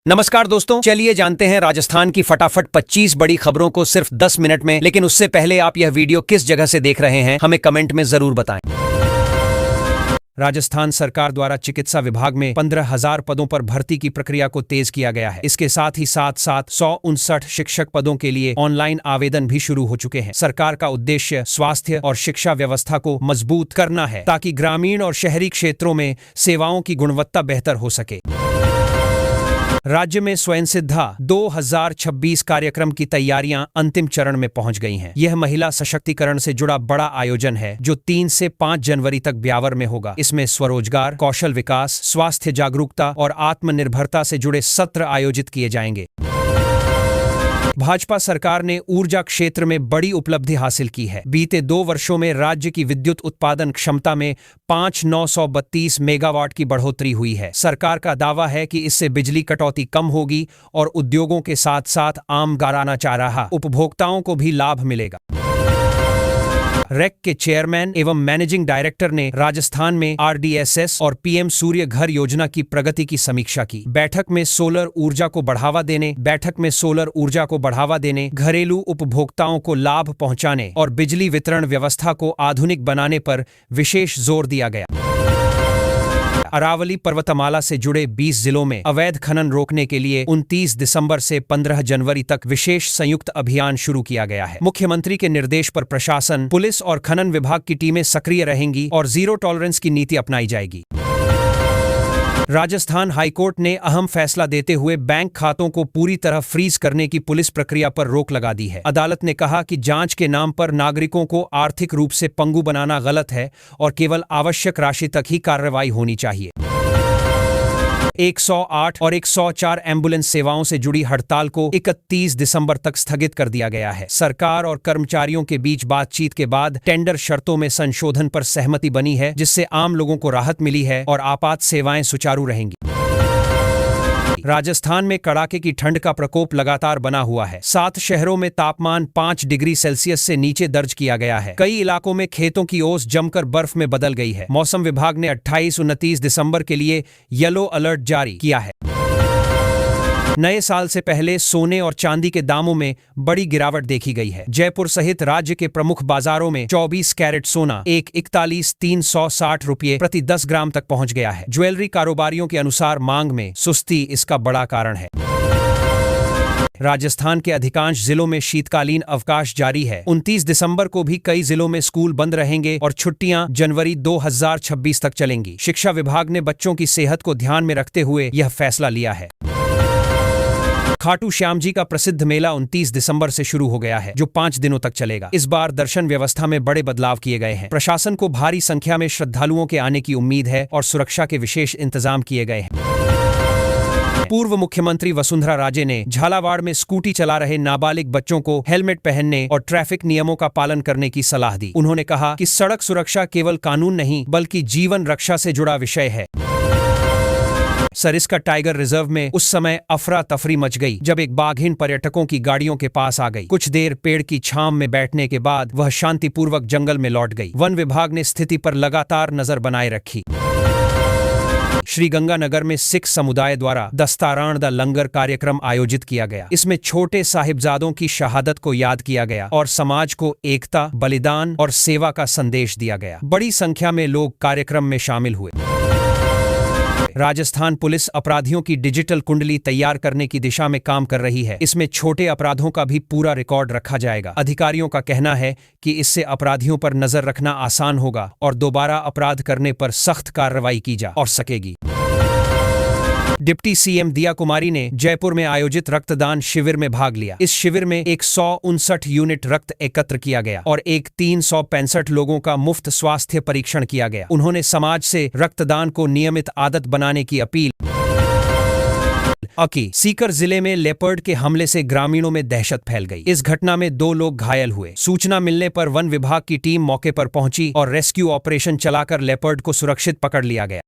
नमस्कार दोस्तों, चलिए जानते हैं राजस्थान की फटाफट 25 बड़ी खबरों को सिर्फ 10 मिनट में। लेकिन उससे पहले आप यह वीडियो किस जगह से देख रहे हैं हमें कमेंट में जरूर बताएं। राजस्थान सरकार द्वारा चिकित्सा विभाग में 15,000 पदों पर भर्ती की प्रक्रिया को तेज किया गया है। इसके साथ ही 159 शिक्षक पदों के लिए ऑनलाइन आवेदन भी शुरू हो चुके हैं। सरकार का उद्देश्य स्वास्थ्य और शिक्षा व्यवस्था को मजबूत करना है ताकि ग्रामीण और शहरी क्षेत्रों में सेवाओं की गुणवत्ता बेहतर हो सके। राज्य में स्वयंसिद्धा 2026 कार्यक्रम की तैयारियां अंतिम चरण में पहुंच गई हैं। यह महिला सशक्तिकरण से जुड़ा बड़ा आयोजन है जो 3 से 5 जनवरी तक ब्यावर में होगा। इसमें स्वरोजगार, कौशल विकास, स्वास्थ्य जागरूकता और आत्मनिर्भरता से जुड़े सत्र आयोजित किए जाएंगे। भाजपा सरकार ने ऊर्जा क्षेत्र में बड़ी उपलब्धि हासिल की है। बीते 2 वर्षों में राज्य की विद्युत उत्पादन क्षमता में 5,932 मेगावाट की बढ़ोतरी हुई है। सरकार का दावा है कि इससे बिजली कटौती कम होगी और उद्योगों के साथ साथ आम घराना चाह रहा उपभोक्ताओं को भी लाभ मिलेगा। रेक के चेयरमैन एवं मैनेजिंग डायरेक्टर ने राजस्थान में RDSS और PM सूर्य घर योजना की प्रगति की समीक्षा की। बैठक में सोलर ऊर्जा को बढ़ावा देने, घरेलू उपभोक्ताओं को लाभ पहुंचाने और बिजली वितरण व्यवस्था को आधुनिक बनाने पर विशेष जोर दिया गया। अरावली पर्वतमाला से जुड़े 20 जिलों में अवैध खनन रोकने के लिए 29 दिसंबर से 15 जनवरी तक विशेष संयुक्त अभियान शुरू किया गया है। मुख्यमंत्री के निर्देश पर प्रशासन, पुलिस और खनन विभाग की टीमें सक्रिय रहेंगी और जीरो टॉलरेंस की नीति अपनाई जाएगी। राजस्थान हाईकोर्ट ने अहम फैसला देते हुए बैंक खातों को पूरी तरह फ्रीज करने की पुलिस प्रक्रिया पर रोक लगा दी है। अदालत ने कहा कि जांच के नाम पर नागरिकों को आर्थिक रूप से पंगु बनाना गलत है और केवल आवश्यक राशि तक ही कार्रवाई होनी चाहिए। 108 और 104 एम्बुलेंस सेवाओं से जुड़ी हड़ताल को 31 दिसंबर तक स्थगित कर दिया गया है। सरकार और कर्मचारियों के बीच बातचीत के बाद टेंडर शर्तों में संशोधन पर सहमति बनी है, जिससे आम लोगों को राहत मिली है और आपात सेवाएं सुचारू रहेंगी। राजस्थान में कड़ाके की ठंड का प्रकोप लगातार बना हुआ है। 7 शहरों में तापमान 5 डिग्री सेल्सियस से नीचे दर्ज किया गया है। कई इलाकों में खेतों की ओस जमकर बर्फ में बदल गई है। मौसम विभाग ने 28-29 दिसंबर के लिए येलो अलर्ट जारी किया है। नए साल से पहले सोने और चांदी के दामों में बड़ी गिरावट देखी गई है। जयपुर सहित राज्य के प्रमुख बाजारों में 24 कैरेट सोना 41,360 रुपये प्रति 10 ग्राम तक पहुंच गया है। ज्वेलरी कारोबारियों के अनुसार मांग में सुस्ती इसका बड़ा कारण है। राजस्थान के अधिकांश जिलों में शीतकालीन अवकाश जारी है। 29 दिसंबर को भी कई जिलों में स्कूल बंद रहेंगे और छुट्टियां जनवरी 2026 तक चलेंगी। शिक्षा विभाग ने बच्चों की सेहत को ध्यान में रखते हुए यह फैसला लिया है। खाटू श्याम जी का प्रसिद्ध मेला 29 दिसंबर से शुरू हो गया है, जो 5 दिनों तक चलेगा। इस बार दर्शन व्यवस्था में बड़े बदलाव किए गए हैं। प्रशासन को भारी संख्या में श्रद्धालुओं के आने की उम्मीद है और सुरक्षा के विशेष इंतजाम किए गए हैं। पूर्व मुख्यमंत्री वसुंधरा राजे ने झालावाड़ में स्कूटी चला रहे नाबालिग बच्चों को हेलमेट पहनने और ट्रैफिक नियमों का पालन करने की सलाह दी। उन्होंने कहा कि सड़क सुरक्षा केवल कानून नहीं बल्कि जीवन रक्षा से जुड़ा विषय है। सरिस्का टाइगर रिजर्व में उस समय अफरा तफरी मच गई जब एक बाघिन पर्यटकों की गाड़ियों के पास आ गई। कुछ देर पेड़ की छांव में बैठने के बाद वह शांतिपूर्वक जंगल में लौट गई। वन विभाग ने स्थिति पर लगातार नजर बनाए रखी। श्रीगंगानगर में सिख समुदाय द्वारा दस्ताराण द लंगर कार्यक्रम आयोजित किया गया। इसमें छोटे साहिबजादों की शहादत को याद किया गया और समाज को एकता, बलिदान और सेवा का संदेश दिया गया। बड़ी संख्या में लोग कार्यक्रम में शामिल हुए। राजस्थान पुलिस अपराधियों की डिजिटल कुंडली तैयार करने की दिशा में काम कर रही है। इसमें छोटे अपराधों का भी पूरा रिकॉर्ड रखा जाएगा। अधिकारियों का कहना है कि इससे अपराधियों पर नजर रखना आसान होगा और दोबारा अपराध करने पर सख्त कार्रवाई की जा और सकेगी। डिप्टी CM दिया कुमारी ने जयपुर में आयोजित रक्तदान शिविर में भाग लिया। इस शिविर में 159 यूनिट रक्त एकत्र किया गया और 365 लोगों का मुफ्त स्वास्थ्य परीक्षण किया गया। उन्होंने समाज से रक्तदान को नियमित आदत बनाने की अपील की। सीकर जिले में लेपर्ड के हमले से ग्रामीणों में दहशत फैल गई। इस घटना में 2 लोग घायल हुए। सूचना मिलने पर वन विभाग की टीम मौके पर पहुंची और रेस्क्यू ऑपरेशन चलाकर लेपर्ड को सुरक्षित पकड़ लिया गया।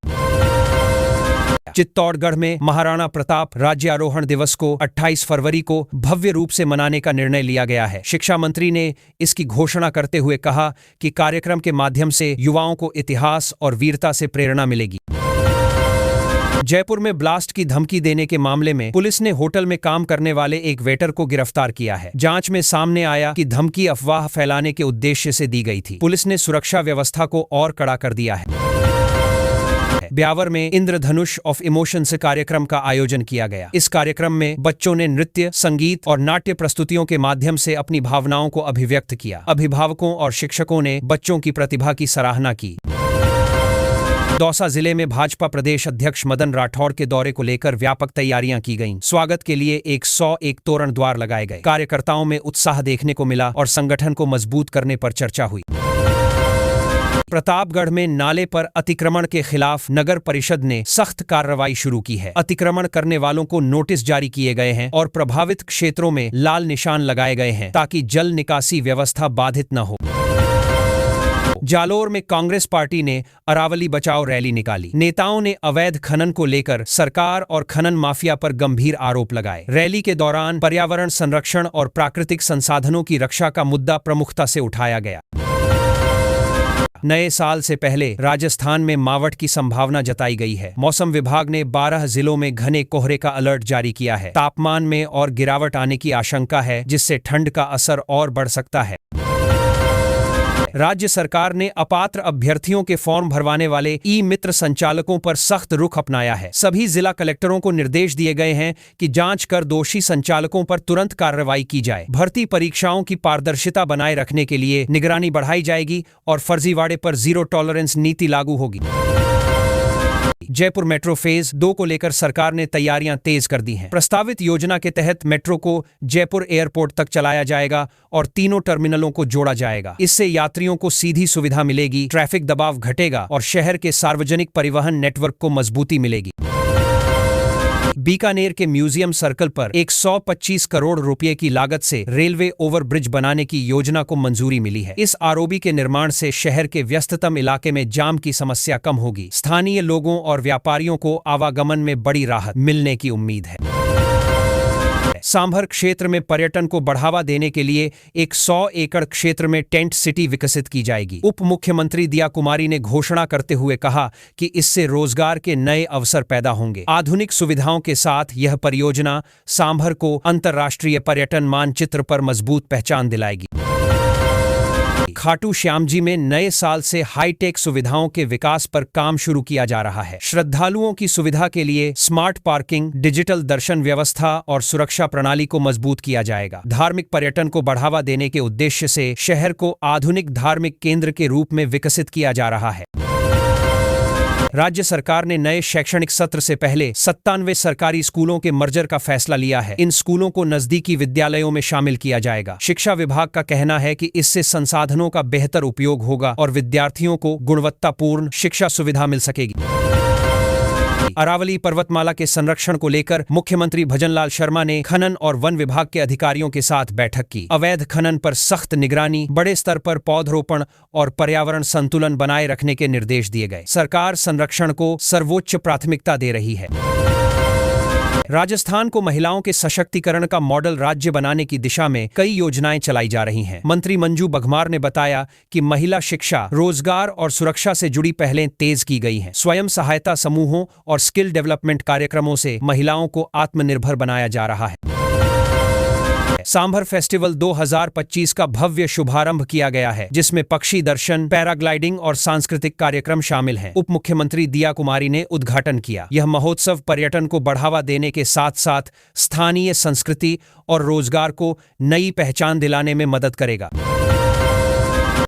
चित्तौड़गढ़ में महाराणा प्रताप राज्यारोहण दिवस को 28 फरवरी को भव्य रूप से मनाने का निर्णय लिया गया है। शिक्षा मंत्री ने इसकी घोषणा करते हुए कहा कि कार्यक्रम के माध्यम से युवाओं को इतिहास और वीरता से प्रेरणा मिलेगी। जयपुर में ब्लास्ट की धमकी देने के मामले में पुलिस ने होटल में काम करने वाले एक वेटर को गिरफ्तार किया है। जांच में सामने आया कि धमकी अफवाह फैलाने के उद्देश्य से दी गई थी। पुलिस ने सुरक्षा व्यवस्था को और कड़ा कर दिया है। ब्यावर में इंद्रधनुष ऑफ इमोशंस कार्यक्रम का आयोजन किया गया। इस कार्यक्रम में बच्चों ने नृत्य, संगीत और नाट्य प्रस्तुतियों के माध्यम से अपनी भावनाओं को अभिव्यक्त किया। अभिभावकों और शिक्षकों ने बच्चों की प्रतिभा की सराहना की। दौसा जिले में भाजपा प्रदेश अध्यक्ष मदन राठौड़ के दौरे को लेकर व्यापक तैयारियां की गईं। स्वागत के लिए 101 तोरण द्वार लगाए गए। कार्यकर्ताओं में उत्साह देखने को मिला और संगठन को मजबूत करने पर चर्चा हुई। प्रतापगढ़ में नाले पर अतिक्रमण के खिलाफ नगर परिषद ने सख्त कार्रवाई शुरू की है। अतिक्रमण करने वालों को नोटिस जारी किए गए हैं और प्रभावित क्षेत्रों में लाल निशान लगाए गए हैं ताकि जल निकासी व्यवस्था बाधित न हो। जालोर में कांग्रेस पार्टी ने अरावली बचाओ रैली निकाली। नेताओं ने अवैध खनन को लेकर सरकार और खनन माफिया पर गंभीर आरोप लगाए। रैली के दौरान पर्यावरण संरक्षण और प्राकृतिक संसाधनों की रक्षा का मुद्दा प्रमुखता से उठाया गया। नए साल से पहले राजस्थान में मावठ की संभावना जताई गई है। मौसम विभाग ने 12 जिलों में घने कोहरे का अलर्ट जारी किया है। तापमान में और गिरावट आने की आशंका है, जिससे ठंड का असर और बढ़ सकता है। राज्य सरकार ने अपात्र अभ्यर्थियों के फॉर्म भरवाने वाले ई-मित्र संचालकों पर सख्त रुख अपनाया है। सभी जिला कलेक्टरों को निर्देश दिए गए हैं कि जांच कर दोषी संचालकों पर तुरंत कार्रवाई की जाए। भर्ती परीक्षाओं की पारदर्शिता बनाए रखने के लिए निगरानी बढ़ाई जाएगी और फर्जीवाड़े पर जीरो टॉलरेंस नीति लागू होगी। जयपुर मेट्रो फेज 2 को लेकर सरकार ने तैयारियां तेज कर दी हैं। प्रस्तावित योजना के तहत मेट्रो को जयपुर एयरपोर्ट तक चलाया जाएगा और तीनों टर्मिनलों को जोड़ा जाएगा। इससे यात्रियों को सीधी सुविधा मिलेगी, ट्रैफिक दबाव घटेगा और शहर के सार्वजनिक परिवहन नेटवर्क को मजबूती मिलेगी। बीकानेर के म्यूजियम सर्कल पर 125 करोड़ रुपए की लागत से रेलवे ओवरब्रिज बनाने की योजना को मंजूरी मिली है। इस आरओबी के निर्माण से शहर के व्यस्ततम इलाके में जाम की समस्या कम होगी। स्थानीय लोगों और व्यापारियों को आवागमन में बड़ी राहत मिलने की उम्मीद है। सांभर क्षेत्र में पर्यटन को बढ़ावा देने के लिए एक 100 एकड़ क्षेत्र में टेंट सिटी विकसित की जाएगी। उप मुख्यमंत्री दिया कुमारी ने घोषणा करते हुए कहा कि इससे रोजगार के नए अवसर पैदा होंगे। आधुनिक सुविधाओं के साथ यह परियोजना सांभर को अंतर्राष्ट्रीय पर्यटन मानचित्र पर मजबूत पहचान दिलाएगी। खाटू श्याम जी में नए साल से हाईटेक सुविधाओं के विकास पर काम शुरू किया जा रहा है। श्रद्धालुओं की सुविधा के लिए स्मार्ट पार्किंग, डिजिटल दर्शन व्यवस्था और सुरक्षा प्रणाली को मजबूत किया जाएगा। धार्मिक पर्यटन को बढ़ावा देने के उद्देश्य से शहर को आधुनिक धार्मिक केंद्र के रूप में विकसित किया जा रहा है। राज्य सरकार ने नए शैक्षणिक सत्र से पहले 97 सरकारी स्कूलों के मर्जर का फैसला लिया है। इन स्कूलों को नजदीकी विद्यालयों में शामिल किया जाएगा। शिक्षा विभाग का कहना है कि इससे संसाधनों का बेहतर उपयोग होगा और विद्यार्थियों को गुणवत्तापूर्ण शिक्षा सुविधा मिल सकेगी। अरावली पर्वतमाला के संरक्षण को लेकर मुख्यमंत्री भजनलाल शर्मा ने खनन और वन विभाग के अधिकारियों के साथ बैठक की। अवैध खनन पर सख्त निगरानी, बड़े स्तर पर पौधरोपण और पर्यावरण संतुलन बनाए रखने के निर्देश दिए गए। सरकार संरक्षण को सर्वोच्च प्राथमिकता दे रही है। राजस्थान को महिलाओं के सशक्तिकरण का मॉडल राज्य बनाने की दिशा में कई योजनाएं चलाई जा रही हैं। मंत्री मंजू बघमार ने बताया कि महिला शिक्षा, रोजगार और सुरक्षा से जुड़ी पहलें तेज की गई हैं। स्वयं सहायता समूहों और स्किल डेवलपमेंट कार्यक्रमों से महिलाओं को आत्मनिर्भर बनाया जा रहा है। सांभर फेस्टिवल 2025 का भव्य शुभारंभ किया गया है, जिसमें पक्षी दर्शन, पैराग्लाइडिंग और सांस्कृतिक कार्यक्रम शामिल हैं। उप मुख्यमंत्री दिया कुमारी ने उद्घाटन किया। यह महोत्सव पर्यटन को बढ़ावा देने के साथ साथ स्थानीय संस्कृति और रोजगार को नई पहचान दिलाने में मदद करेगा।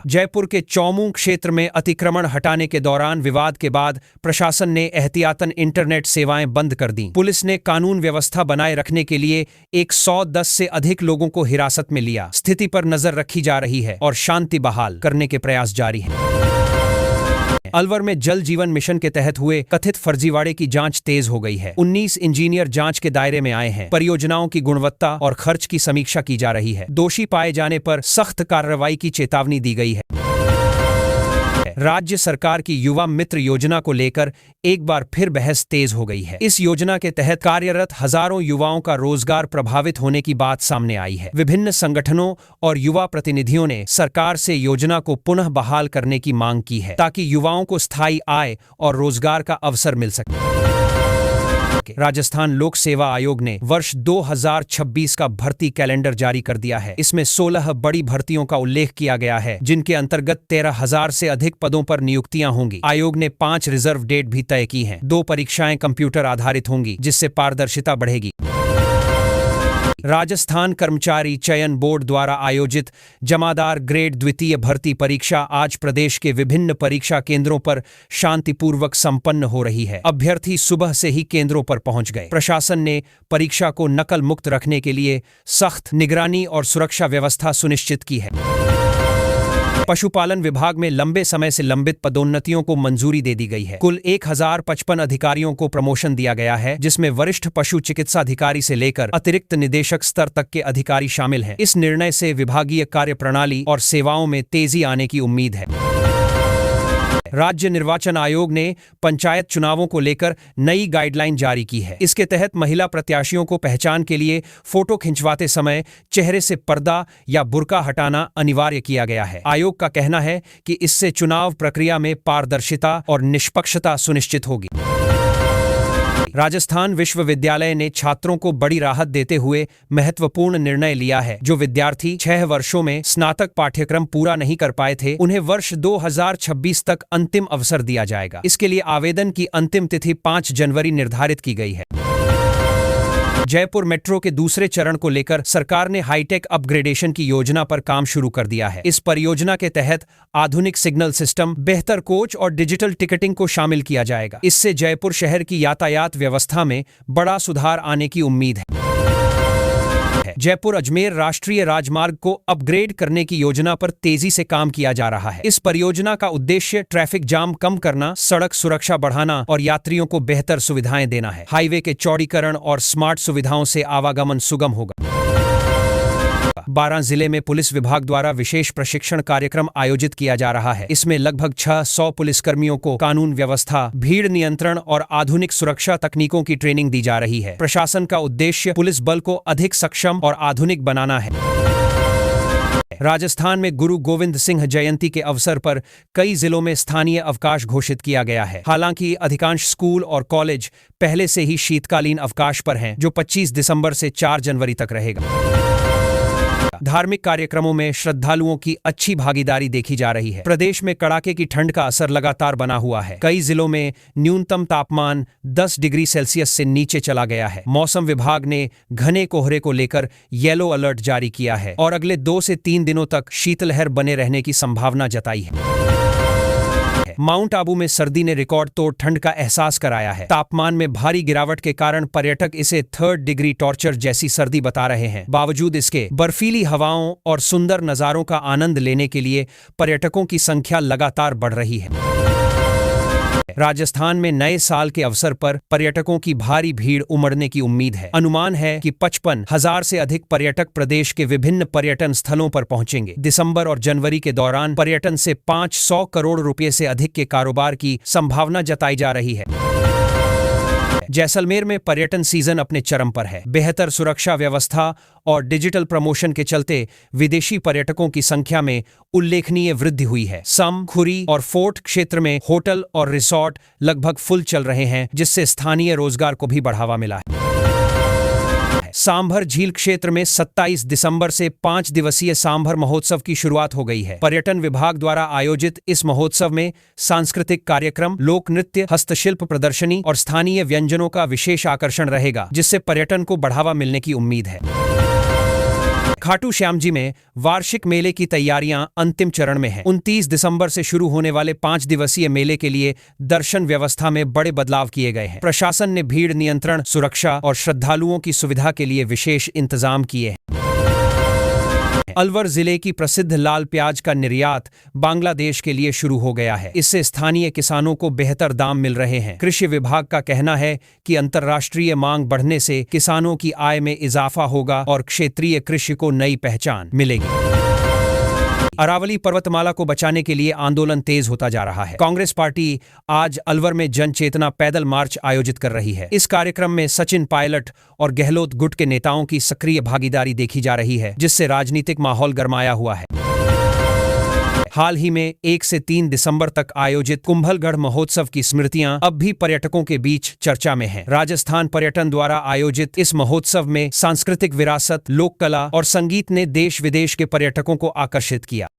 जयपुर के चौमू क्षेत्र में अतिक्रमण हटाने के दौरान विवाद के बाद प्रशासन ने एहतियातन इंटरनेट सेवाएं बंद कर दी। पुलिस ने कानून व्यवस्था बनाए रखने के लिए 110 से अधिक लोगों को हिरासत में लिया। स्थिति पर नजर रखी जा रही है और शांति बहाल करने के प्रयास जारी हैं। अलवर में जल जीवन मिशन के तहत हुए कथित फर्जीवाड़े की जांच तेज हो गई है। 19 इंजीनियर जांच के दायरे में आए हैं। परियोजनाओं की गुणवत्ता और खर्च की समीक्षा की जा रही है। दोषी पाए जाने पर सख्त कार्रवाई की चेतावनी दी गई है। राज्य सरकार की युवा मित्र योजना को लेकर एक बार फिर बहस तेज हो गई है। इस योजना के तहत कार्यरत हजारों युवाओं का रोजगार प्रभावित होने की बात सामने आई है। विभिन्न संगठनों और युवा प्रतिनिधियों ने सरकार से योजना को पुनः बहाल करने की मांग की है, ताकि युवाओं को स्थायी आय और रोजगार का अवसर मिल सके। राजस्थान लोक सेवा आयोग ने वर्ष 2026 का भर्ती कैलेंडर जारी कर दिया है। इसमें 16 बड़ी भर्तियों का उल्लेख किया गया है, जिनके अंतर्गत 13,000 से अधिक पदों पर नियुक्तियां होंगी। आयोग ने 5 रिजर्व डेट भी तय की हैं। 2 परीक्षाएं कंप्यूटर आधारित होंगी, जिससे पारदर्शिता बढ़ेगी। राजस्थान कर्मचारी चयन बोर्ड द्वारा आयोजित जमादार ग्रेड द्वितीय भर्ती परीक्षा आज प्रदेश के विभिन्न परीक्षा केंद्रों पर शांतिपूर्वक संपन्न हो रही है। अभ्यर्थी सुबह से ही केंद्रों पर पहुंच गए। प्रशासन ने परीक्षा को नकल मुक्त रखने के लिए सख्त निगरानी और सुरक्षा व्यवस्था सुनिश्चित की है। पशुपालन विभाग में लंबे समय से लंबित पदोन्नतियों को मंजूरी दे दी गई है। कुल 1055 अधिकारियों को प्रमोशन दिया गया है, जिसमें वरिष्ठ पशु चिकित्सा अधिकारी से लेकर अतिरिक्त निदेशक स्तर तक के अधिकारी शामिल हैं। इस निर्णय से विभागीय कार्यप्रणाली और सेवाओं में तेजी आने की उम्मीद है। राज्य निर्वाचन आयोग ने पंचायत चुनावों को लेकर नई गाइडलाइन जारी की है। इसके तहत महिला प्रत्याशियों को पहचान के लिए फोटो खिंचवाते समय चेहरे से पर्दा या बुर्का हटाना अनिवार्य किया गया है। आयोग का कहना है कि इससे चुनाव प्रक्रिया में पारदर्शिता और निष्पक्षता सुनिश्चित होगी। राजस्थान विश्वविद्यालय ने छात्रों को बड़ी राहत देते हुए महत्वपूर्ण निर्णय लिया है। जो विद्यार्थी 6 वर्षों में स्नातक पाठ्यक्रम पूरा नहीं कर पाए थे, उन्हें वर्ष 2026 तक अंतिम अवसर दिया जाएगा। इसके लिए आवेदन की अंतिम तिथि 5 जनवरी निर्धारित की गई है। जयपुर मेट्रो के दूसरे चरण को लेकर सरकार ने हाईटेक अपग्रेडेशन की योजना पर काम शुरू कर दिया है। इस परियोजना के तहत आधुनिक सिग्नल सिस्टम, बेहतर कोच और डिजिटल टिकटिंग को शामिल किया जाएगा। इससे जयपुर शहर की यातायात व्यवस्था में बड़ा सुधार आने की उम्मीद है। जयपुर अजमेर राष्ट्रीय राजमार्ग को अपग्रेड करने की योजना पर तेजी से काम किया जा रहा है। इस परियोजना का उद्देश्य ट्रैफिक जाम कम करना, सड़क सुरक्षा बढ़ाना और यात्रियों को बेहतर सुविधाएं देना है। हाईवे के चौड़ीकरण और स्मार्ट सुविधाओं से आवागमन सुगम होगा। 12 जिले में पुलिस विभाग द्वारा विशेष प्रशिक्षण कार्यक्रम आयोजित किया जा रहा है। इसमें लगभग 600 पुलिसकर्मियों को कानून व्यवस्था, भीड़ नियंत्रण और आधुनिक सुरक्षा तकनीकों की ट्रेनिंग दी जा रही है। प्रशासन का उद्देश्य पुलिस बल को अधिक सक्षम और आधुनिक बनाना है। राजस्थान में गुरु गोविंद सिंह जयंती के अवसर पर कई जिलों में स्थानीय अवकाश घोषित किया गया है। हालांकि अधिकांश स्कूल और कॉलेज पहले से ही शीतकालीन अवकाश पर हैं, जो 25 दिसंबर से 4 जनवरी तक रहेगा। धार्मिक कार्यक्रमों में श्रद्धालुओं की अच्छी भागीदारी देखी जा रही है। प्रदेश में कड़ाके की ठंड का असर लगातार बना हुआ है। कई जिलों में न्यूनतम तापमान 10 डिग्री सेल्सियस से नीचे चला गया है। मौसम विभाग ने घने कोहरे को लेकर येलो अलर्ट जारी किया है और अगले 2 से 3 दिनों तक शीतलहर बने रहने की संभावना जताई है। माउंट आबू में सर्दी ने रिकॉर्ड तोड़ ठंड का एहसास कराया है। तापमान में भारी गिरावट के कारण पर्यटक इसे 3rd डिग्री टॉर्चर जैसी सर्दी बता रहे हैं। बावजूद इसके बर्फीली हवाओं और सुंदर नज़ारों का आनंद लेने के लिए पर्यटकों की संख्या लगातार बढ़ रही है। राजस्थान में नए साल के अवसर पर पर्यटकों की भारी भीड़ उमड़ने की उम्मीद है। अनुमान है कि 55,000 से अधिक पर्यटक प्रदेश के विभिन्न पर्यटन स्थलों पर पहुंचेंगे। दिसंबर और जनवरी के दौरान पर्यटन से 500 करोड़ रुपए से अधिक के कारोबार की संभावना जताई जा रही है। जैसलमेर में पर्यटन सीजन अपने चरम पर है। बेहतर सुरक्षा व्यवस्था और डिजिटल प्रमोशन के चलते विदेशी पर्यटकों की संख्या में उल्लेखनीय वृद्धि हुई है। सम, खुरी और फोर्ट क्षेत्र में होटल और रिसोर्ट लगभग फुल चल रहे हैं, जिससे स्थानीय रोजगार को भी बढ़ावा मिला है। सांभर झील क्षेत्र में 27 दिसंबर से 5 दिवसीय सांभर महोत्सव की शुरुआत हो गई है। पर्यटन विभाग द्वारा आयोजित इस महोत्सव में सांस्कृतिक कार्यक्रम, लोक नृत्य, हस्तशिल्प प्रदर्शनी और स्थानीय व्यंजनों का विशेष आकर्षण रहेगा, जिससे पर्यटन को बढ़ावा मिलने की उम्मीद है। खाटू श्याम जी में वार्षिक मेले की तैयारियां अंतिम चरण में हैं। 29 दिसंबर से शुरू होने वाले 5 दिवसीय मेले के लिए दर्शन व्यवस्था में बड़े बदलाव किए गए हैं। प्रशासन ने भीड़ नियंत्रण, सुरक्षा और श्रद्धालुओं की सुविधा के लिए विशेष इंतजाम किए हैं। अलवर जिले की प्रसिद्ध लाल प्याज का निर्यात बांग्लादेश के लिए शुरू हो गया है। इससे स्थानीय किसानों को बेहतर दाम मिल रहे हैं। कृषि विभाग का कहना है कि अंतर्राष्ट्रीय मांग बढ़ने से किसानों की आय में इजाफा होगा और क्षेत्रीय कृषि को नई पहचान मिलेगी। अरावली पर्वतमाला को बचाने के लिए आंदोलन तेज होता जा रहा है। कांग्रेस पार्टी आज अलवर में जन चेतना पैदल मार्च आयोजित कर रही है। इस कार्यक्रम में सचिन पायलट और गहलोत गुट के नेताओं की सक्रिय भागीदारी देखी जा रही है, जिससे राजनीतिक माहौल गरमाया हुआ है। हाल ही में 1 से 3 दिसंबर तक आयोजित कुंभलगढ़ महोत्सव की स्मृतियां अब भी पर्यटकों के बीच चर्चा में हैं। राजस्थान पर्यटन द्वारा आयोजित इस महोत्सव में सांस्कृतिक विरासत, लोक कला और संगीत ने देश विदेश के पर्यटकों को आकर्षित किया।